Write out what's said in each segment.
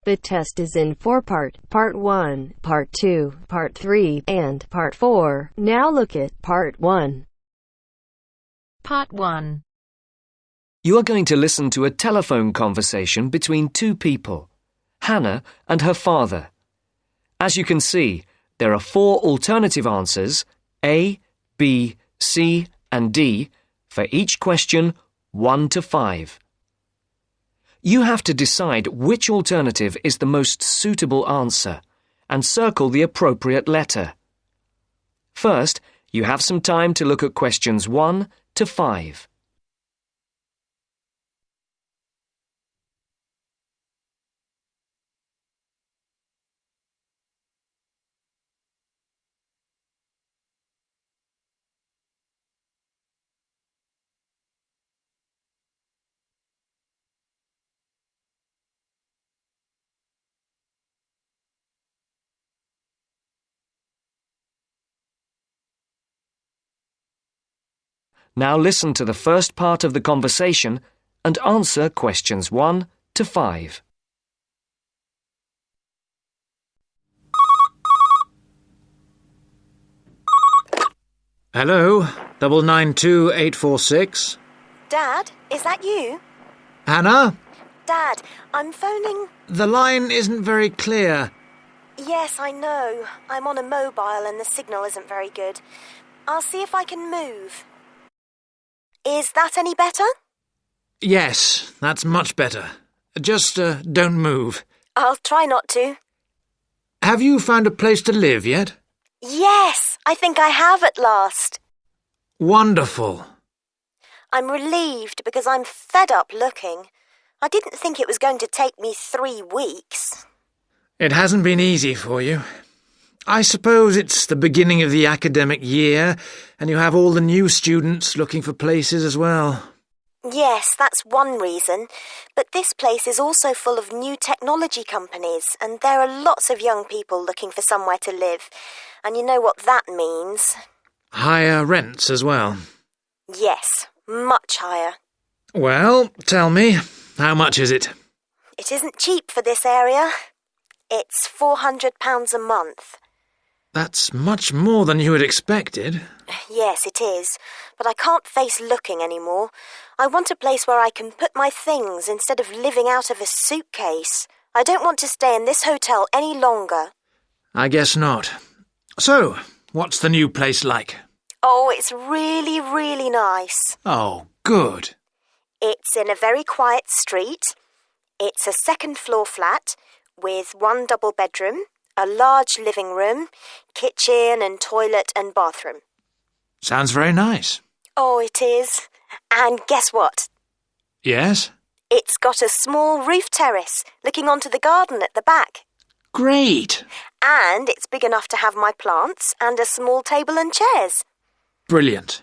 The test is in 4 parts: Part 1, Part 2, Part 3, and Part 4. Now look at Part 1. Part 1. You are going to listen to a telephone conversation between two people, Hannah and her father. As you can see, there are 4 alternative answers, A, B, C, and D, for each question 1 to 5. You have to decide which alternative is the most suitable answer and circle the appropriate letter. First, you have some time to look at questions 1 to 5. Now listen to the first part of the conversation and answer questions 1 to 5. Hello, 992846. Dad, is that you? Hannah? Dad, I'm phoning... The line isn't very clear. Yes, I know. I'm on a mobile and the signal isn't very good. I'll see if I can move. Is that any better? Yes, that's much better. Just don't move. I'll try not to. Have you found a place to live yet? Yes, I think I have at last. Wonderful. I'm relieved because I'm fed up looking. I didn't think it was going to take me 3 weeks. It hasn't been easy for you. I suppose it's the beginning of the academic year, and you have all the new students looking for places as well. Yes, that's one reason. But this place is also full of new technology companies, and there are lots of young people looking for somewhere to live. And you know what that means. Higher rents as well. Yes, much higher. Well, tell me, how much is it? It isn't cheap for this area. It's £400 a month. That's much more than you had expected. Yes, it is. But I can't face looking anymore. I want a place where I can put my things instead of living out of a suitcase. I don't want to stay in this hotel any longer. I guess not. So, what's the new place like? Oh, it's really, really nice. Oh, good. It's in a very quiet street. It's a 2nd-floor flat with 1 double bedroom, a large living room, kitchen and toilet and bathroom. Sounds very nice. Oh, it is. And guess what? Yes? It's got a small roof terrace looking onto the garden at the back. Great. And it's big enough to have my plants and a small table and chairs. Brilliant.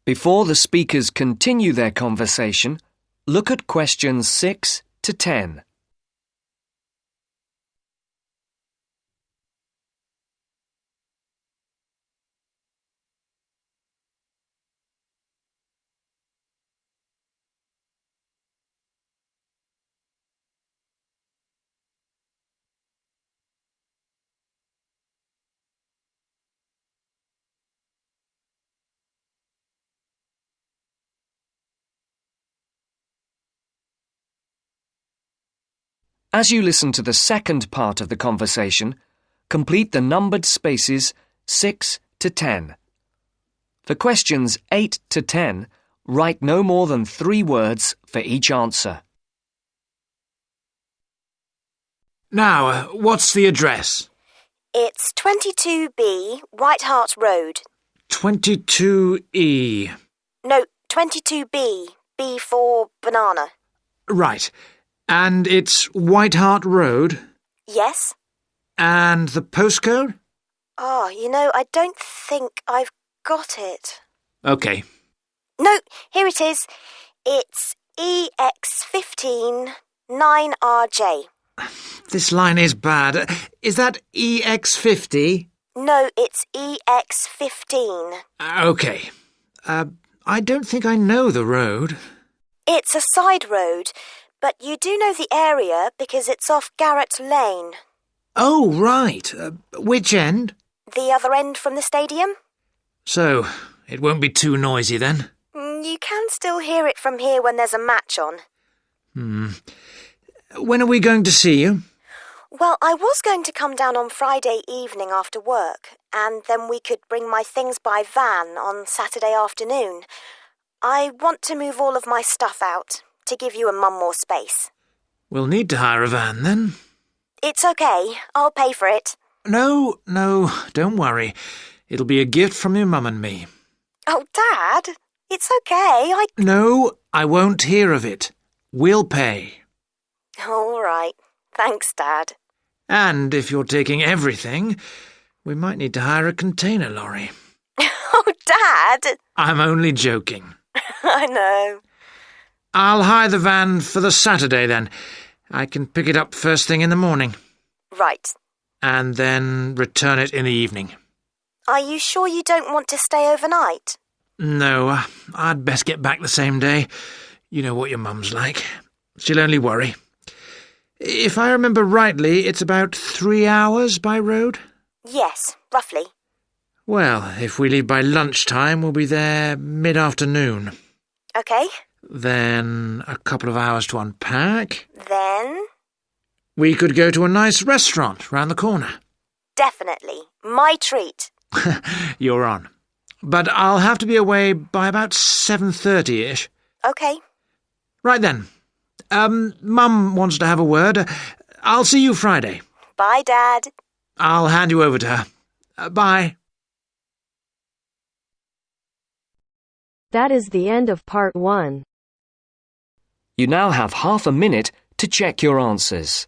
Before the speakers continue their conversation, look at questions 6 to 10. As you listen to the second part of the conversation, complete the numbered spaces 6 to 10. For questions 8 to 10, write no more than 3 words for each answer. Now, what's the address? It's 22B White Hart Road. 22E. No, 22B. B for banana. Right. And it's White Hart Road? Yes? And the postcode? Oh, I don't think I've got it. OK. No, here it is. It's EX15 9RJ. This line is bad. Is that EX50? No, it's EX15. OK. I don't think I know the road. It's a side road, But you do know the area because it's off Garrett Lane. Oh, right. Which end? The other end from the stadium? So, it won't be too noisy then? You can still hear it from here when there's a match on. When are we going to see you? Well, I was going to come down on Friday evening after work, and then we could bring my things by van on Saturday afternoon. I want to move all of my stuff out, to give you and Mum more space. We'll need to hire a van then. It's okay. I'll pay for it. No, don't worry. It'll be a gift from your mum and me. Oh, Dad, it's okay. No, I won't hear of it. We'll pay. All right. Thanks, Dad. And if you're taking everything, we might need to hire a container lorry. Oh, Dad! I'm only joking. I know. I'll hire the van for the Saturday then. I can pick it up first thing in the morning. Right. And then return it in the evening. Are you sure you don't want to stay overnight? No, I'd best get back the same day. You know what your mum's like. She'll only worry. If I remember rightly, it's about 3 hours by road? Yes, roughly. Well, if we leave by lunchtime, we'll be there mid-afternoon. Okay. Then a couple of hours to unpack. Then? We could go to a nice restaurant round the corner. Definitely. My treat. You're on. But I'll have to be away by about 7:30-ish. Okay. Right then. Mum wants to have a word. I'll see you Friday. Bye, Dad. I'll hand you over to her. Bye. That is the end of part 1. You now have half a minute to check your answers.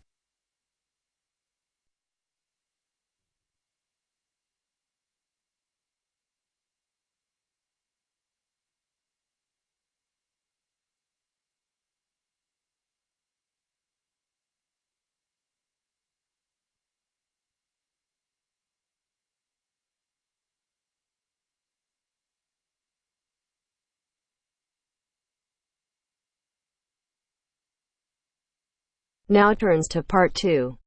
Now turns to part 2.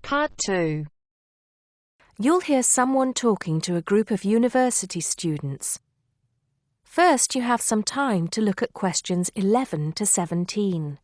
Part 2. You'll hear someone talking to a group of university students. First, you have some time to look at questions 11 to 17.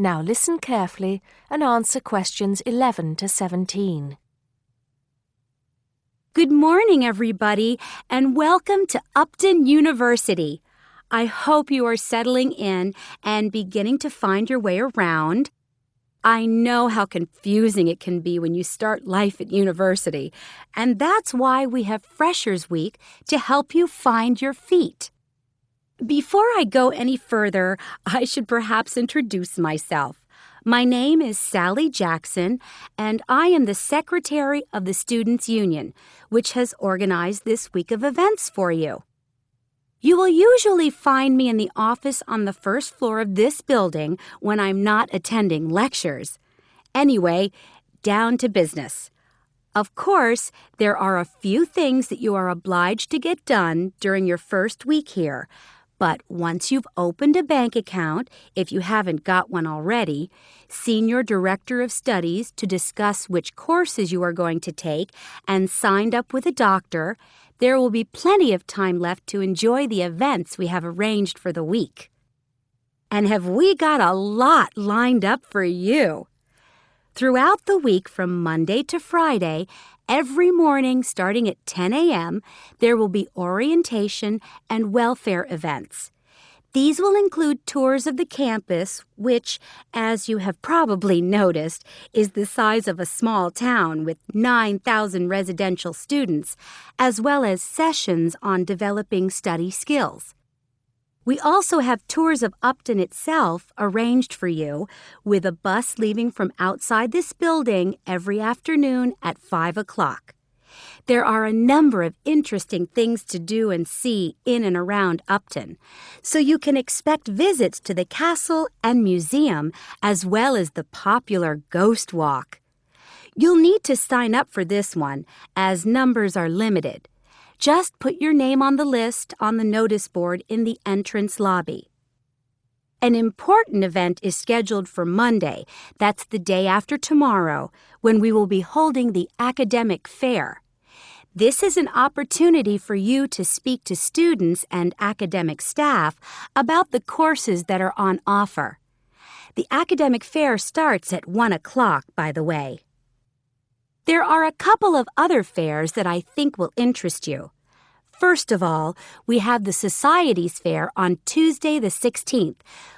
Now listen carefully and answer questions 11 to 17. Good morning, everybody, and welcome to Upton University. I hope you are settling in and beginning to find your way around. I know how confusing it can be when you start life at university, and that's why we have Freshers Week to help you find your feet. Before I go any further, I should perhaps introduce myself. My name is Sally Jackson, and I am the Secretary of the Students' Union, which has organized this week of events for you. You will usually find me in the office on the first floor of this building when I'm not attending lectures. Anyway, down to business. Of course, there are a few things that you are obliged to get done during your first week here. But once you've opened a bank account, if you haven't got one already, seen your director of studies to discuss which courses you are going to take, and signed up with a doctor, there will be plenty of time left to enjoy the events we have arranged for the week. And have we got a lot lined up for you? Throughout the week from Monday to Friday, every morning starting at 10 a.m., there will be orientation and welfare events. These will include tours of the campus, which, as you have probably noticed, is the size of a small town with 9,000 residential students, as well as sessions on developing study skills. We also have tours of Upton itself arranged for you, with a bus leaving from outside this building every afternoon at 5 o'clock. There are a number of interesting things to do and see in and around Upton, so you can expect visits to the castle and museum as well as the popular Ghost Walk. You'll need to sign up for this one, as numbers are limited. Just put your name on the list on the notice board in the entrance lobby. An important event is scheduled for Monday, that's the day after tomorrow, when we will be holding the academic fair. This is an opportunity for you to speak to students and academic staff about the courses that are on offer. The academic fair starts at 1 o'clock, by the way. There are a couple of other fairs that I think will interest you. First of all, we have the Societies Fair on Tuesday the 16th,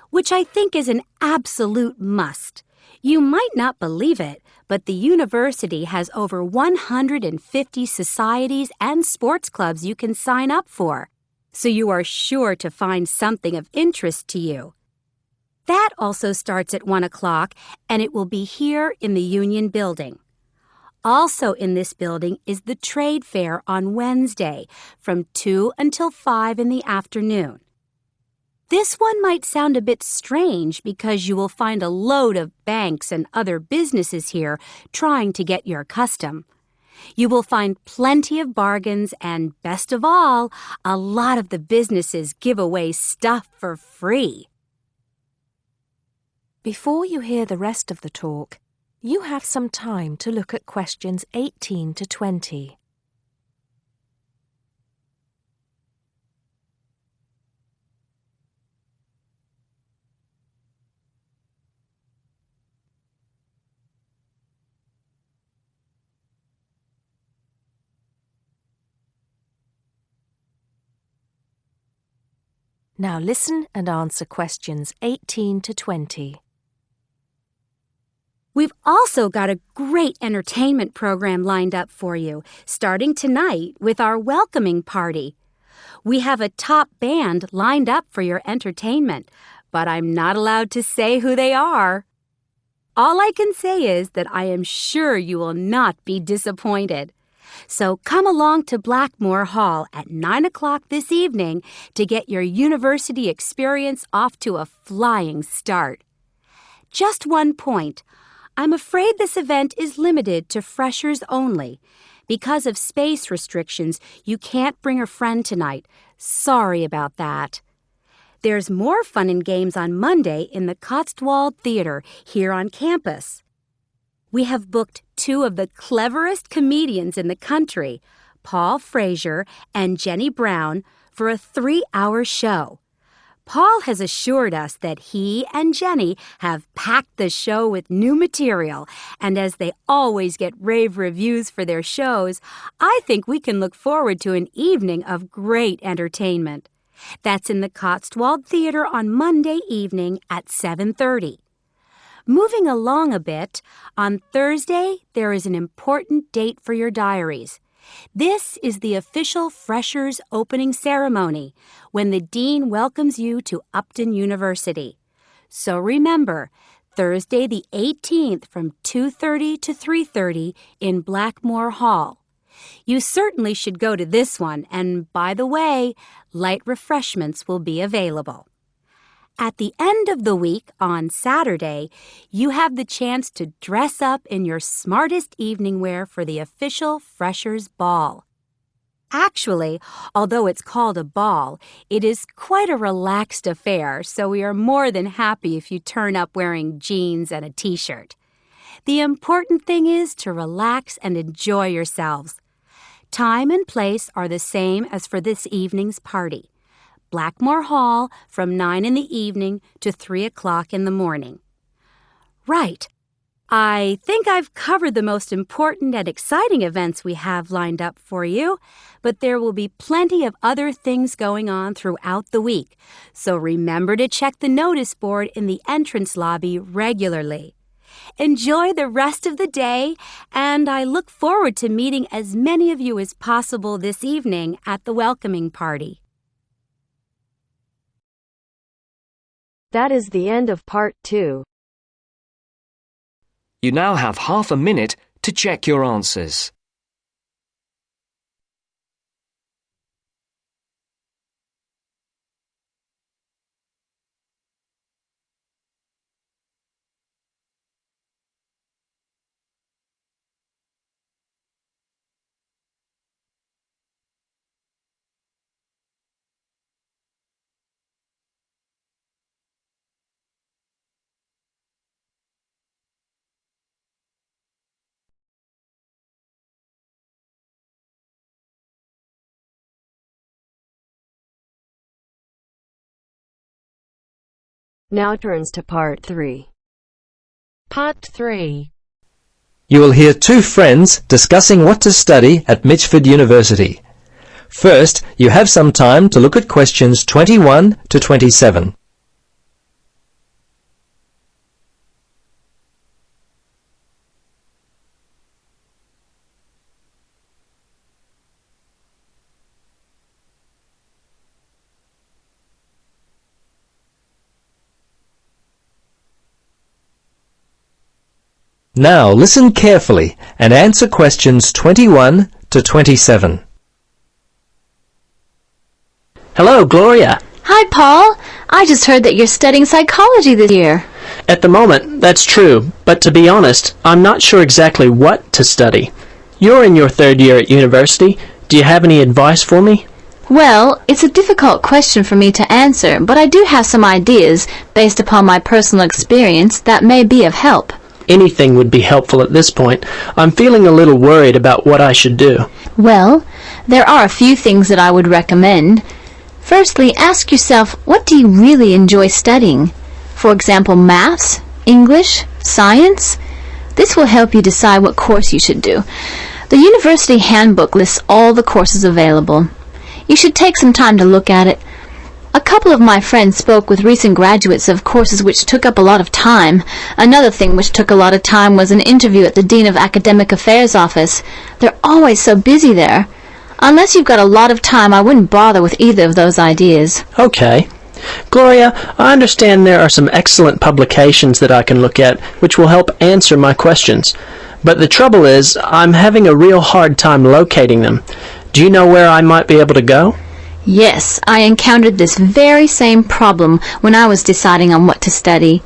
which I think is an absolute must. You might not believe it, but the university has over 150 societies and sports clubs you can sign up for, so you are sure to find something of interest to you. That also starts at 1 o'clock, and it will be here in the Union Building. Also in this building is the Trade Fair on Wednesday from 2 until 5 in the afternoon. This one might sound a bit strange because you will find a load of banks and other businesses here trying to get your custom. You will find plenty of bargains and, best of all, a lot of the businesses give away stuff for free. Before you hear the rest of the talk, you have some time to look at questions 18 to 20. Now listen and answer questions 18 to 20. We've also got a great entertainment program lined up for you, starting tonight with our welcoming party. We have a top band lined up for your entertainment, but I'm not allowed to say who they are. All I can say is that I am sure you will not be disappointed. So come along to Blackmore Hall at 9 o'clock this evening to get your university experience off to a flying start. Just one point. I'm afraid this event is limited to freshers only. Because of space restrictions, you can't bring a friend tonight. Sorry about that. There's more fun and games on Monday in the Cotswold Theater here on campus. We have booked two of the cleverest comedians in the country, Paul Frazier and Jenny Brown, for a 3-hour show. Paul has assured us that he and Jenny have packed the show with new material, and as they always get rave reviews for their shows, I think we can look forward to an evening of great entertainment. That's in the Cotswold Theater on Monday evening at 7:30. Moving along a bit, on Thursday there is an important date for your diaries. This is the official Freshers Opening Ceremony, when the Dean welcomes you to Upton University. So remember, Thursday the 18th from 2:30 to 3:30 in Blackmore Hall. You certainly should go to this one, and by the way, light refreshments will be available. At the end of the week, on Saturday, you have the chance to dress up in your smartest evening wear for the official Freshers' Ball. Actually, although it's called a ball, it is quite a relaxed affair, so we are more than happy if you turn up wearing jeans and a t-shirt. The important thing is to relax and enjoy yourselves. Time and place are the same as for this evening's party. Blackmore Hall from 9 in the evening to 3 o'clock in the morning. Right. I think I've covered the most important and exciting events we have lined up for you, but there will be plenty of other things going on throughout the week, so remember to check the notice board in the entrance lobby regularly. Enjoy the rest of the day, and I look forward to meeting as many of you as possible this evening at the welcoming party. That is the end of part 2. You now have half a minute to check your answers. Now turns to part 3. Part 3. You will hear two friends discussing what to study at Mitchford University. First, you have some time to look at questions 21 to 27. Now listen carefully and answer questions 21 to 27. Hello, Gloria. Hi, Paul. I just heard that you're studying psychology this year. At the moment, that's true, but to be honest, I'm not sure exactly what to study. You're in your third year at university. Do you have any advice for me? Well, it's a difficult question for me to answer, but I do have some ideas based upon my personal experience that may be of help. Anything would be helpful at this point. I'm feeling a little worried about what I should do. Well, there are a few things that I would recommend. Firstly, ask yourself, what do you really enjoy studying? For example, maths, English, science? This will help you decide what course you should do. The university handbook lists all the courses available. You should take some time to look at it. A couple of my friends spoke with recent graduates of courses which took up a lot of time. Another thing which took a lot of time was an interview at the Dean of Academic Affairs office. They're always so busy there. Unless you've got a lot of time, I wouldn't bother with either of those ideas. Okay. Gloria, I understand there are some excellent publications that I can look at which will help answer my questions. But the trouble is, I'm having a real hard time locating them. Do you know where I might be able to go? Yes, I encountered this very same problem when I was deciding on what to study.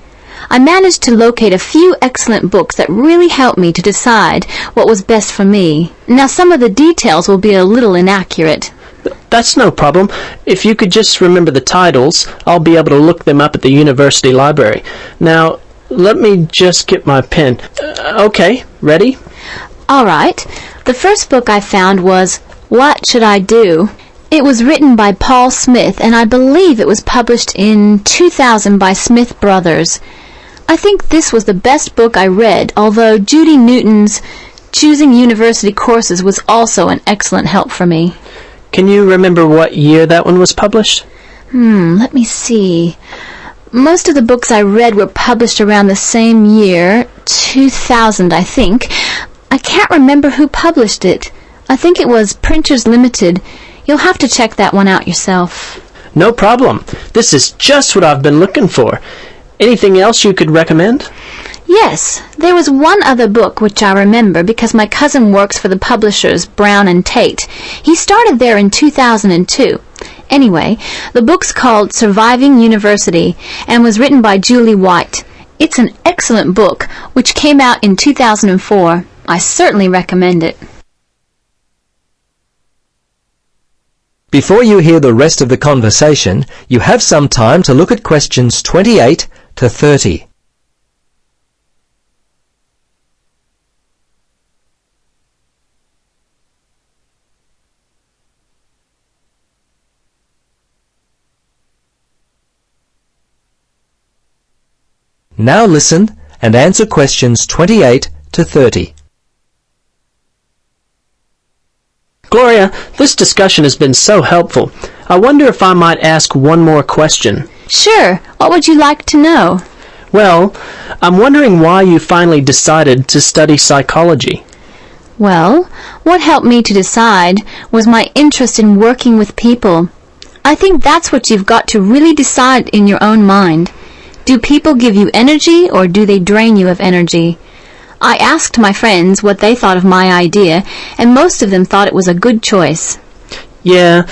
I managed to locate a few excellent books that really helped me to decide what was best for me. Now, some of the details will be a little inaccurate. That's no problem. If you could just remember the titles, I'll be able to look them up at the university library. Now, let me just get my pen. Okay, ready? All right. The first book I found was What Should I Do? It was written by Paul Smith, and I believe it was published in 2000 by Smith Brothers. I think this was the best book I read, although Judy Newton's Choosing University Courses was also an excellent help for me. Can you remember what year that one was published? Let me see. Most of the books I read were published around the same year, 2000, I think. I can't remember who published it. I think it was Printers Limited. You'll have to check that one out yourself. No problem. This is just what I've been looking for. Anything else you could recommend? Yes, there was one other book which I remember because my cousin works for the publishers Brown and Tate. He started there in 2002. Anyway, the book's called Surviving University and was written by Julie White. It's an excellent book which came out in 2004. I certainly recommend it. Before you hear the rest of the conversation, you have some time to look at questions 28 to 30. Now listen and answer questions 28 to 30. Gloria, this discussion has been so helpful. I wonder if I might ask one more question. Sure. What would you like to know? Well, I'm wondering why you finally decided to study psychology. Well, what helped me to decide was my interest in working with people. I think that's what you've got to really decide in your own mind. Do people give you energy or do they drain you of energy? I asked my friends what they thought of my idea, and most of them thought it was a good choice. Yeah,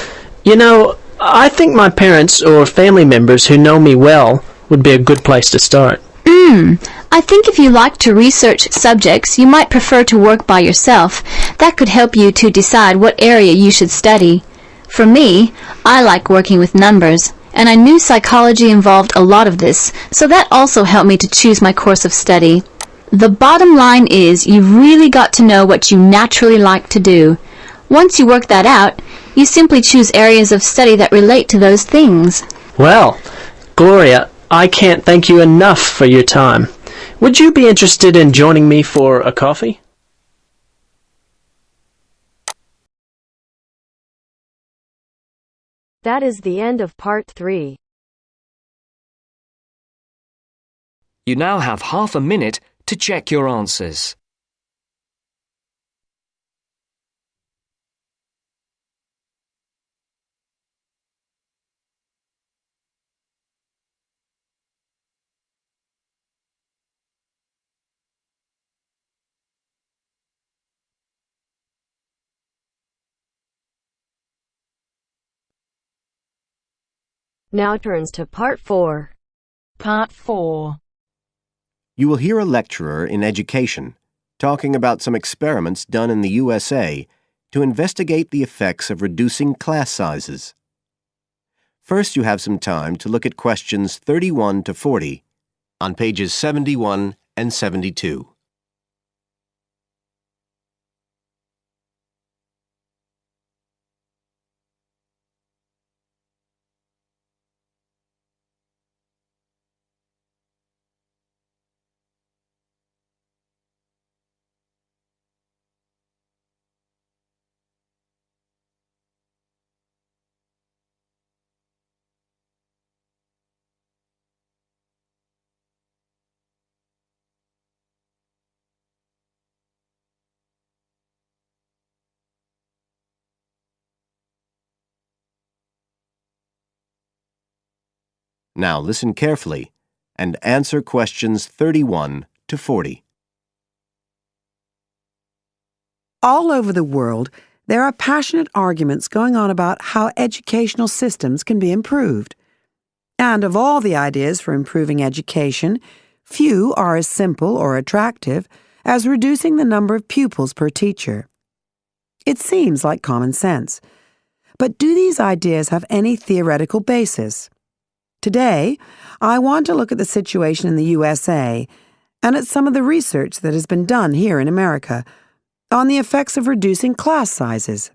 you know, I think my parents or family members who know me well would be a good place to start. I think if you like to research subjects, you might prefer to work by yourself. That could help you to decide what area you should study. For me, I like working with numbers, and I knew psychology involved a lot of this, so that also helped me to choose my course of study. The bottom line is you've really got to know what you naturally like to do. Once you work that out, you simply choose areas of study that relate to those things. Well, Gloria, I can't thank you enough for your time. Would you be interested in joining me for a coffee? That is the end of part 3. You now have half a minute to check your answers. Now turns to part 4. Part 4. You will hear a lecturer in education talking about some experiments done in the USA to investigate the effects of reducing class sizes. First, you have some time to look at questions 31 to 40 on pages 71 and 72. Now listen carefully and answer questions 31 to 40. All over the world, there are passionate arguments going on about how educational systems can be improved. And of all the ideas for improving education, few are as simple or attractive as reducing the number of pupils per teacher. It seems like common sense. But do these ideas have any theoretical basis? Today, I want to look at the situation in the USA and at some of the research that has been done here in America on the effects of reducing class sizes.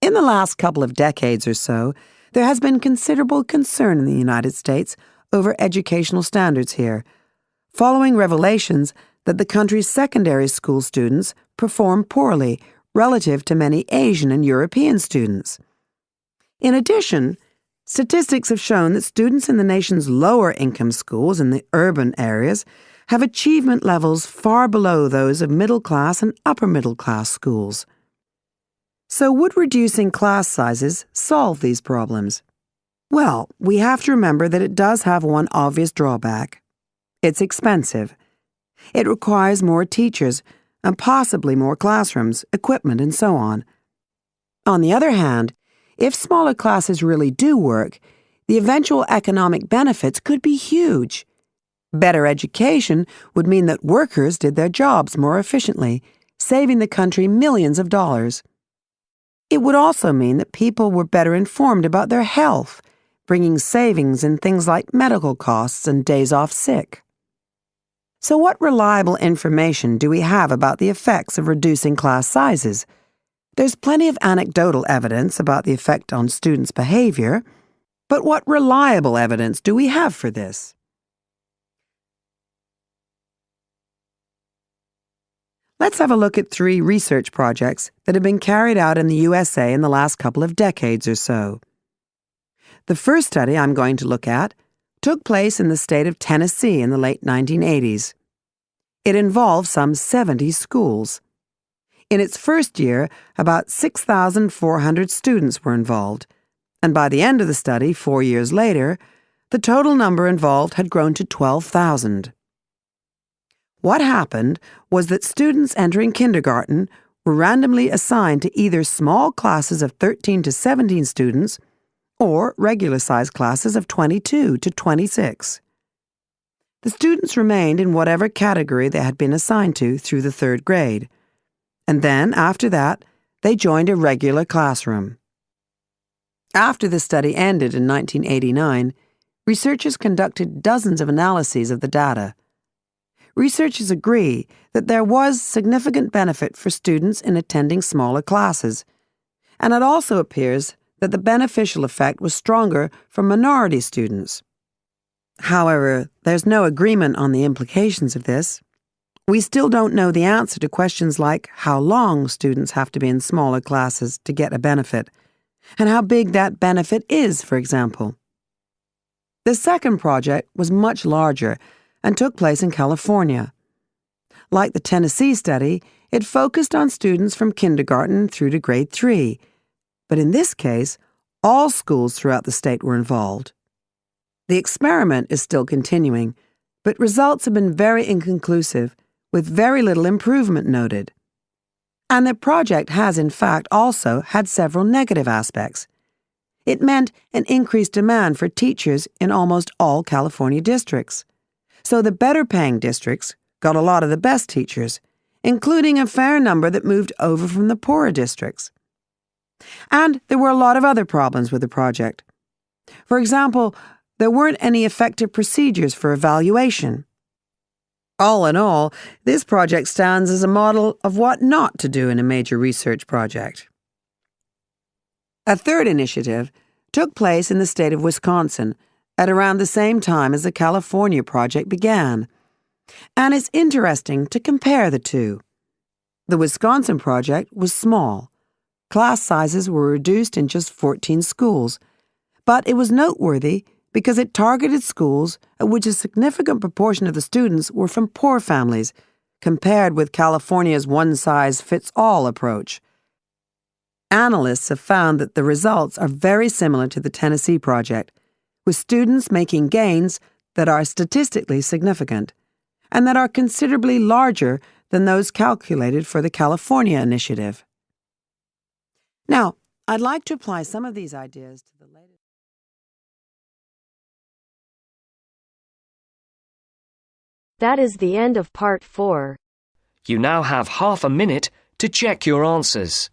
In the last couple of decades or so, there has been considerable concern in the United States over educational standards here, following revelations that the country's secondary school students perform poorly relative to many Asian and European students. In addition, statistics have shown that students in the nation's lower-income schools in the urban areas have achievement levels far below those of middle-class and upper-middle-class schools. So would reducing class sizes solve these problems? Well, we have to remember that it does have one obvious drawback. It's expensive. It requires more teachers and possibly more classrooms, equipment, and so on. On the other hand, if smaller classes really do work, the eventual economic benefits could be huge. Better education would mean that workers did their jobs more efficiently, saving the country millions of dollars. It would also mean that people were better informed about their health, bringing savings in things like medical costs and days off sick. So what reliable information do we have about the effects of reducing class sizes? There's plenty of anecdotal evidence about the effect on students' behavior, but what reliable evidence do we have for this? Let's have a look at 3 research projects that have been carried out in the USA in the last couple of decades or so. The first study I'm going to look at took place in the state of Tennessee in the late 1980s. It involved some 70 schools. In its first year, about 6,400 students were involved, and by the end of the study, 4 years later, the total number involved had grown to 12,000. What happened was that students entering kindergarten were randomly assigned to either small classes of 13 to 17 students or regular-sized classes of 22 to 26. The students remained in whatever category they had been assigned to through the 3rd grade, and then, after that, they joined a regular classroom. After the study ended in 1989, researchers conducted dozens of analyses of the data. Researchers agree that there was significant benefit for students in attending smaller classes, and it also appears that the beneficial effect was stronger for minority students. However, there's no agreement on the implications of this. We still don't know the answer to questions like how long students have to be in smaller classes to get a benefit, and how big that benefit is, for example. The second project was much larger and took place in California. Like the Tennessee study, it focused on students from kindergarten through to grade 3, but in this case, all schools throughout the state were involved. The experiment is still continuing, but results have been very inconclusive, with very little improvement noted. And the project has, in fact, also had several negative aspects. It meant an increased demand for teachers in almost all California districts. So the better-paying districts got a lot of the best teachers, including a fair number that moved over from the poorer districts. And there were a lot of other problems with the project. For example, there weren't any effective procedures for evaluation. All in all, this project stands as a model of what not to do in a major research project. A third initiative took place in the state of Wisconsin at around the same time as the California project began, and it's interesting to compare the two. The Wisconsin project was small. Class sizes were reduced in just 14 schools, but it was noteworthy because it targeted schools at which a significant proportion of the students were from poor families, compared with California's one-size-fits-all approach. Analysts have found that the results are very similar to the Tennessee project, with students making gains that are statistically significant, and that are considerably larger than those calculated for the California initiative. Now, I'd like to apply some of these ideas to the latest. That is the end of part 4. You now have half a minute to check your answers.